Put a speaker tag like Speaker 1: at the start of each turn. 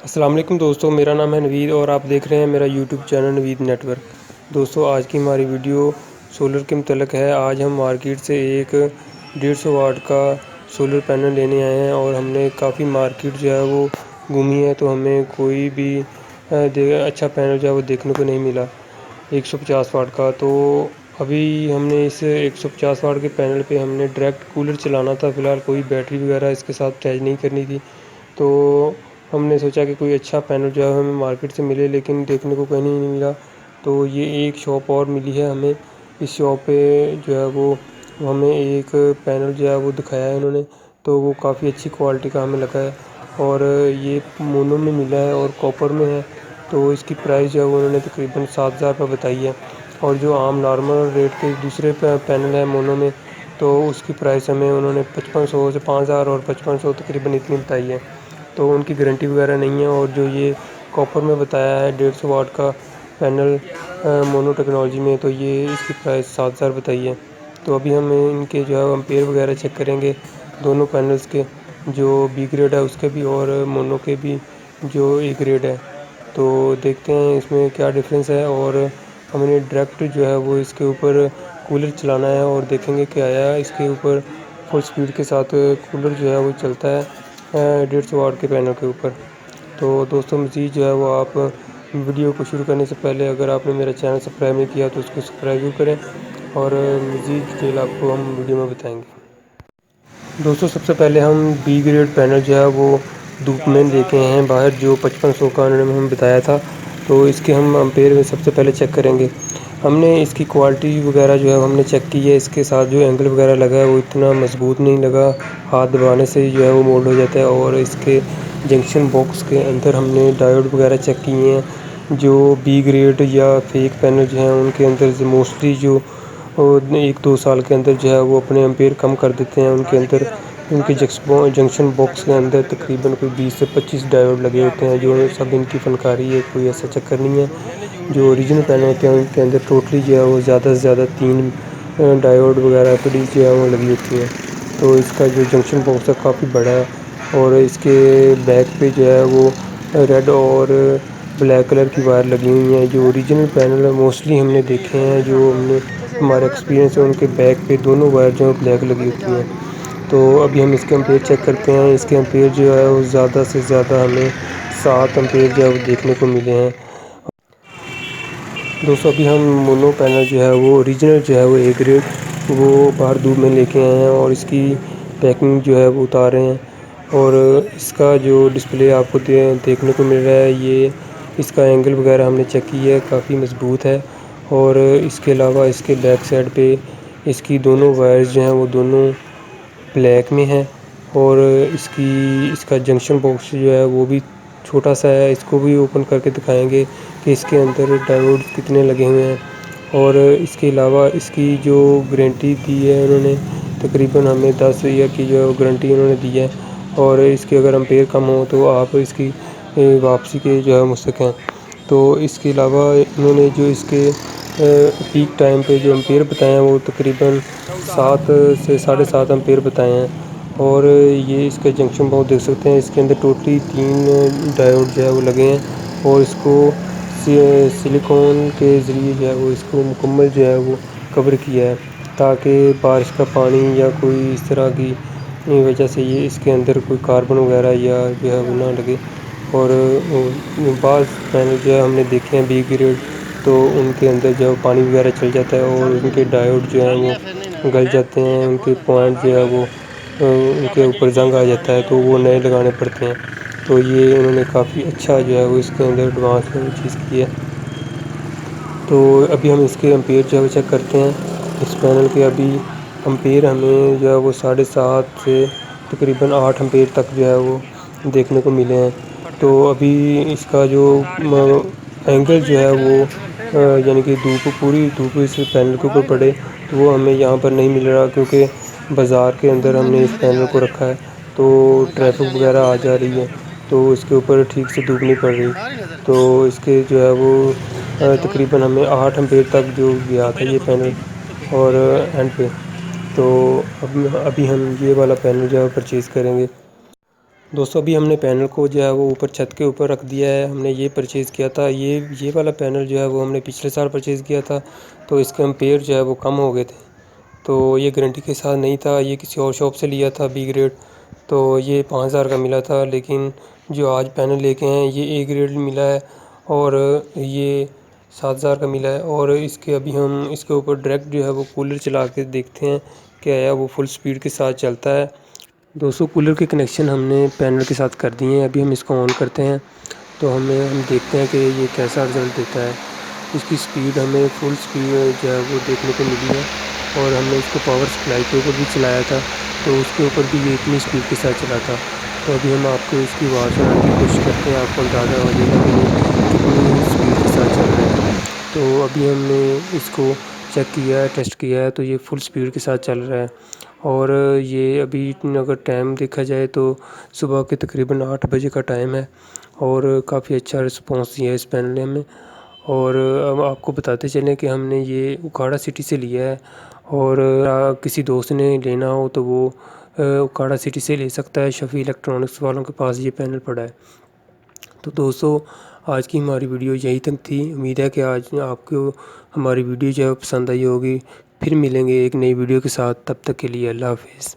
Speaker 1: السلام علیکم دوستو، میرا نام ہے نوید اور آپ دیکھ رہے ہیں میرا یوٹیوب چینل نوید نیٹ ورک۔ دوستو آج کی ہماری ویڈیو سولر کے متعلق ہے۔ آج ہم مارکیٹ سے ایک 150 واٹ کا سولر پینل لینے آئے ہیں اور ہم نے کافی مارکیٹ جو ہے وہ گھومی ہے، تو ہمیں کوئی بھی اچھا پینل جو ہے وہ دیکھنے کو نہیں ملا 150 واٹ کا۔ تو ابھی ہم نے اس 150 واٹ کے پینل پہ ہم نے ڈائریکٹ کولر چلانا تھا، فی الحال کوئی بیٹری وغیرہ اس کے ساتھ اٹیچ نہیں کرنی تھی، تو ہم نے سوچا کہ کوئی اچھا پینل جو ہے ہمیں مارکیٹ سے ملے، لیکن دیکھنے کو کہیں نہیں ملا۔ تو یہ ایک شاپ اور ملی ہے ہمیں، اس شاپ پہ جو ہے وہ ہمیں ایک پینل جو ہے وہ دکھایا ہے انہوں نے، تو وہ کافی اچھی کوالٹی کا ہمیں لگا ہے اور یہ مونو میں ملا ہے اور کاپر میں ہے۔ تو اس کی پرائس جو ہے وہ انہوں نے تقریباً 7,000 روپے بتائی ہے، اور جو عام نارمل ریٹ کے دوسرے پینل ہیں مونو میں، تو اس کی پرائس ہمیں انہوں نے 5500 سے 5,000 اور 5500 تقریباً اتنی بتائی ہے۔ تو ان کی گارنٹی وغیرہ نہیں ہے، اور جو یہ کاپر میں بتایا ہے 150 واٹ کا پینل مونو ٹیکنالوجی میں، تو یہ اس کی پرائس 7,000 بتائی ہے۔ تو ابھی ہم ان کے جو ہے امپیئر وغیرہ چیک کریں گے دونوں پینلز کے، جو بی گریڈ ہے اس کے بھی اور مونو کے بھی جو اے گریڈ ہے۔ تو دیکھتے ہیں اس میں کیا ڈفرینس ہے، اور ہم نے ڈائریکٹ جو ہے وہ اس کے اوپر کولر چلانا ہے اور دیکھیں گے کہ آیا اس کے اوپر فل سپیڈ کے ساتھ کولر جو ہے وہ چلتا ہے 150 واٹ کے پینل کے اوپر۔ تو دوستوں مزید جو ہے وہ آپ ویڈیو کو شروع کرنے سے پہلے اگر آپ نے میرا چینل سبسکرائب نہیں کیا تو اس کو سبسکرائب بھی کریں، اور مزید ڈیٹیل آپ کو ہم ویڈیو میں بتائیں گے۔ دوستوں سب سے پہلے ہم بی گریڈ پینل جو ہے وہ دھوپ میں لے کے ہیں باہر، جو 5500 کا انہوں نے ہمیں بتایا تھا، تو اس کے ہم امپیئر میں سب سے پہلے چیک کریں گے۔ ہم نے اس کی کوالٹی وغیرہ جو ہے ہم نے چیک کی ہے، اس کے ساتھ جو اینگل وغیرہ لگا ہے وہ اتنا مضبوط نہیں لگا، ہاتھ دبانے سے جو ہے وہ مولڈ ہو جاتا ہے، اور اس کے جنکشن باکس کے اندر ہم نے ڈائیوڈ وغیرہ چیک کیے ہیں، جو بی گریڈ یا فیک پینل جو ہیں ان کے اندر سے موسٹلی جو 1-2 سال کے اندر جو ہے وہ اپنے امپیئر کم کر دیتے ہیں، ان کے اندر ان کے جنکشن باکس کے اندر تقریباً کوئی 20 سے 25 ڈائیوڈ لگے ہوتے ہیں، جو سب ان کی فنکاری ہے، کوئی ایسا چکر نہیں ہے۔ جو اوریجنل پینل ہوتے ہیں ان کے اندر ٹوٹلی جو ہے وہ زیادہ سے زیادہ 3 ڈائیوڈ وغیرہ پولی جو ہے وہ لگی ہوتی ہیں۔ تو اس کا جو جنکشن باکس ہے کافی بڑا ہے، اور اس کے بیک پہ جو ہے وہ ریڈ اور بلیک کلر کی وائر لگی ہوئی ہیں۔ جو اوریجنل پینل موسٹلی ہم نے دیکھے ہیں، جو ہم نے ہمارا ایکسپیرینس ہے، ان کے بیک پہ دونوں وائر جو ہیں بلیک لگی ہوتی ہیں۔ تو ابھی ہم اس کے امپیئر چیک کرتے ہیں۔ اس کے امپیئر جو ہے وہ زیادہ سے زیادہ ہمیں 7 امپیئر جو ہے وہ دیکھنے کو ملے ہیں۔ دوستوں ابھی ہم مونو پینل جو ہے وہ اوریجنل جو ہے وہ اے گریڈ وہ باہر دھوپ میں لے کے آئے ہیں، اور اس کی پیکنگ جو ہے وہ اتار رہے ہیں، اور اس کا جو ڈسپلے آپ کو دیکھنے کو مل رہا ہے، یہ اس کا اینگل وغیرہ ہم نے چیک کی ہے، کافی مضبوط ہے۔ اور اس کے علاوہ اس کے بیک سائڈ پہ اس کی دونوں وائرز جو ہیں وہ دونوں بلیک میں ہیں، اور اس کا جنکشن باکس جو ہے وہ بھی چھوٹا سا ہے، اس کو بھی اوپن کر کے دکھائیں گے کہ اس کے اندر ڈائیوڈ کتنے لگے ہوئے ہیں۔ اور اس کے علاوہ اس کی جو گارنٹی دی ہے انہوں نے تقریباً ہمیں 10 ایئر کی جو گارنٹی انہوں نے دی ہے، اور اس کے اگر امپیئر کم ہو تو آپ اس کی واپسی کے جو ہے مستحق ہیں۔ تو اس کے علاوہ انہوں نے جو اس کے پیک ٹائم پہ جو امپیئر بتائے ہیں وہ تقریباً 7 سے 7.5 امپیئر بتائے ہیں، اور یہ اس کا جنکشن باکس دیکھ سکتے ہیں، اس کے اندر ٹوٹلی 3 ڈائیوڈ جو ہے وہ لگے ہیں، اور اس کو سلیکون کے ذریعے جو ہے وہ اس کو مکمل جو ہے وہ کور کیا ہے، تاکہ بارش کا پانی یا کوئی اس طرح کی وجہ سے یہ اس کے اندر کوئی کاربن وغیرہ یا جو ہے وہ نہ لگے۔ اور بعض پینل جو ہے ہم نے دیکھے ہیں بی گریڈ، تو ان کے اندر جو پانی وغیرہ چل جاتا ہے اور ان کے ڈائیوڈ جو ہیں وہ گل جاتے ہیں، ان کے پوائنٹ جو ہے وہ ان کے اوپر زنگ آ جاتا ہے، تو وہ نئے لگانے پڑتے ہیں۔ تو یہ انہوں نے کافی اچھا جو ہے وہ اس کے اندر ایڈوانس میں چیز کی ہے۔ تو ابھی ہم اس کے امپیئر جو ہے وہ چیک کرتے ہیں۔ اس پینل کے ابھی امپیئر ہمیں جو ہے وہ 7.5 سے تقریباً 8 امپیئر تک جو ہے وہ دیکھنے کو ملے ہیں۔ تو ابھی اس کا جو اینگل جو ہے وہ یعنی کہ پوری دھوپ اس پینل کے اوپر پڑے تو وہ ہمیں یہاں پر نہیں مل رہا، کیونکہ بازار کے اندر ہم نے اس پینل کو رکھا ہے، تو ٹریفک وغیرہ آ جا رہی ہے، تو اس کے اوپر ٹھیک سے دھوپ نہیں پڑ رہی، تو اس کے جو ہے وہ تقریباً ہمیں 8 امپیئر تک جو گیا تھا یہ پینل، اور اینڈ پہ تو ابھی ہم یہ والا پینل جو ہے پرچیز کریں گے۔ دوستوں ابھی ہم نے پینل کو جو ہے وہ اوپر چھت کے اوپر رکھ دیا ہے۔ ہم نے یہ پرچیز کیا تھا، یہ والا پینل جو ہے وہ ہم نے پچھلے سال پرچیز کیا تھا، تو اس کے امپیئر جو ہے وہ کم ہو گئے تھے، تو یہ گارنٹی کے ساتھ نہیں تھا، یہ کسی اور شاپ سے لیا تھا بی گریڈ، تو یہ 5000 کا ملا تھا، لیکن جو آج پینل لے کے ہیں یہ اے گریڈ ملا ہے اور یہ 7000 کا ملا ہے۔ اور اس کے ابھی ہم اس کے اوپر ڈائریکٹ جو ہے وہ کولر چلا کے دیکھتے ہیں کہ آیا وہ فل سپیڈ کے ساتھ چلتا ہے۔ دوستوں کولر کے کنیکشن ہم نے پینل کے ساتھ کر دیے ہیں، ابھی ہم اس کو آن کرتے ہیں تو ہم دیکھتے ہیں کہ یہ کیسا رزلٹ دیتا ہے۔ اس کی سپیڈ ہمیں فل سپیڈ جو ہے وہ دیکھنے کو ملی ہے، اور ہم نے اس کو پاور سپلائی کے اوپر بھی چلایا تھا تو اس کے اوپر بھی یہ اتنی سپیڈ کے ساتھ چلا تھا۔ تو ابھی ہم آپ کو اس کی آواز سنانے کی کوشش کرتے ہیں، آپ کو اندازہ ہو جائے گا کہ یہ کتنی سپیڈ کے ساتھ چل رہا ہے۔ تو ابھی ہم نے اس کو چیک کیا ہے، ٹیسٹ کیا ہے، تو یہ فل سپیڈ کے ساتھ چل رہا ہے، اور یہ ابھی اگر ٹائم دیکھا جائے تو صبح کے تقریباً 8 بجے کا ٹائم ہے، اور کافی اچھا رسپانس دیا ہے اس پینل نے ہمیں۔ اور اب آپ کو بتاتے چلیں کہ ہم نے یہ اکھاڑا سٹی سے لیا ہے، اور کسی دوست نے لینا ہو تو وہ اکھاڑا سٹی سے لے سکتا ہے، شفیع الیکٹرانکس والوں کے پاس یہ پینل پڑا ہے۔ تو دوستو آج کی ہماری ویڈیو یہی تک تھی، امید ہے کہ آج آپ کو ہماری ویڈیو جو ہے پسند آئی ہوگی۔ پھر ملیں گے ایک نئی ویڈیو کے ساتھ، تب تک کے لیے اللہ حافظ۔